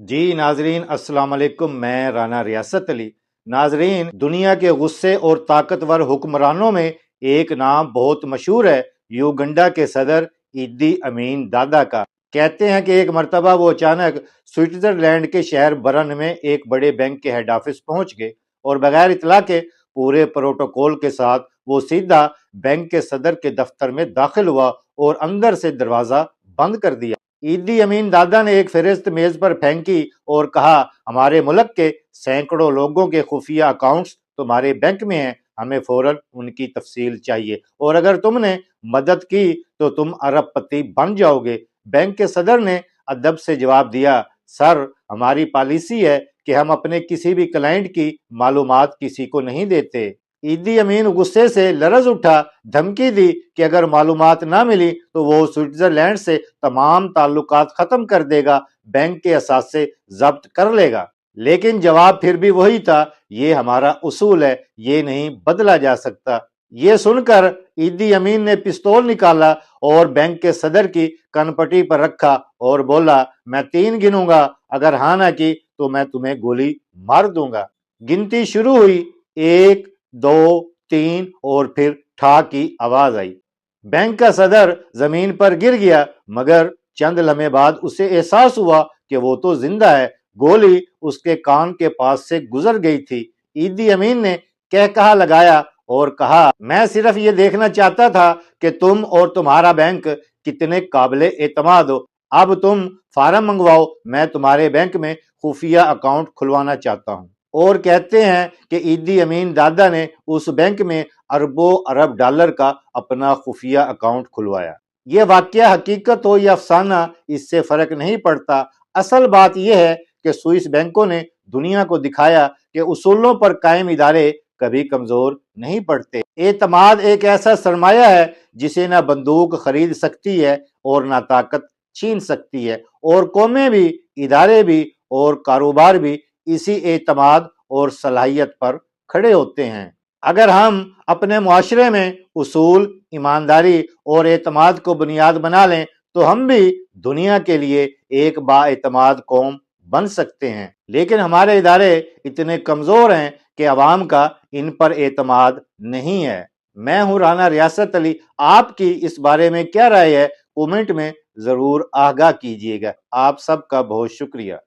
जी नाजरीन, अस्सलाम वालेकुम। मैं राना रियासत अली। नाजरीन, दुनिया के गुस्से और ताकतवर हुक्मरानों में एक नाम बहुत मशहूर है, युगंडा के सदर इदी अमीन दादा का। कहते हैं कि एक मरतबा वो अचानक स्विट्जरलैंड के शहर बर्न में एक बड़े बैंक के हेड ऑफिस पहुंच गए और बगैर इतला के पूरे प्रोटोकॉल के साथ वो सीधा बैंक के सदर के दफ्तर में दाखिल हुआ और अंदर से दरवाजा बंद कर दिया। ईदी अमीन दादा ने एक फहरिस्त मेज पर फेंकी और कहा, हमारे मुल्क के सैकड़ों लोगों के खुफिया अकाउंट्स तुम्हारे बैंक में हैं, हमें फौरन उनकी तफसील चाहिए और अगर तुमने मदद की तो तुम अरबपति बन जाओगे। बैंक के सदर ने अदब से जवाब दिया, सर, हमारी पॉलिसी है कि हम अपने किसी भी क्लाइंट की मालूमात किसी को नहीं देते। ईदी अमीन गुस्से से लरज उठा, धमकी दी कि अगर मालूमात ना मिली तो वो स्विट्जरलैंड से तमाम ताल्लुकात खत्म कर देगा, बैंक के असासे जब्त कर लेगा। लेकिन जवाब फिर भी वही था, ये हमारा उसूल है, ये नहीं बदला जा सकता। ये सुनकर ईदी अमीन ने पिस्तौल निकाला और बैंक के सदर की कनपटी पर रखा और बोला, मैं 3 गिनूंगा, अगर हाँ ना की तो मैं तुम्हें गोली मार दूंगा। गिनती शुरू हुई, 1, 2, 3 और फिर ठा की आवाज आई। बैंक का सदर जमीन पर गिर गया, मगर चंद लम्हे बाद उसे एहसास हुआ कि वो तो जिंदा है। गोली उसके कान के पास से गुजर गई थी। ईदी अमीन ने कह कहा लगाया और कहा, मैं सिर्फ ये देखना चाहता था कि तुम और तुम्हारा बैंक कितने काबिले एतमाद हो। अब तुम फार्म मंगवाओ, मैं तुम्हारे बैंक में खुफिया अकाउंट खुलवाना चाहता हूँ। और कहते हैं कि ईदी अमीन दादा ने उस बैंक में अरबों अरब डॉलर का अपना खुफिया अकाउंट खुलवाया। यह वाकया हकीकत हो या अफसाना, इससे फर्क नहीं पड़ता। असल बात यह है कि स्विस बैंकों ने दुनिया को दिखाया कि उसूलों पर कायम इदारे कभी कमजोर नहीं पड़ते। एतमाद एक ऐसा सरमाया है जिसे ना बंदूक खरीद सकती है और ना ताकत छीन सकती है, और कौमें भी, इदारे भी और कारोबार भी इसी एतमाद और सलाहियत पर खड़े होते हैं। अगर हम अपने मुआशरे में उसूल, ईमानदारी और एतमाद को बुनियाद बना लें तो हम भी दुनिया के लिए एक बाएतमाद कौम बन सकते हैं। लेकिन हमारे इदारे इतने कमजोर हैं कि अवाम का इन पर एतमाद नहीं है। मैं हूं राना रियासत अली। आपकी इस बारे में क्या राय है, कमेंट में जरूर आगाह कीजिएगा। आप सबका बहुत शुक्रिया।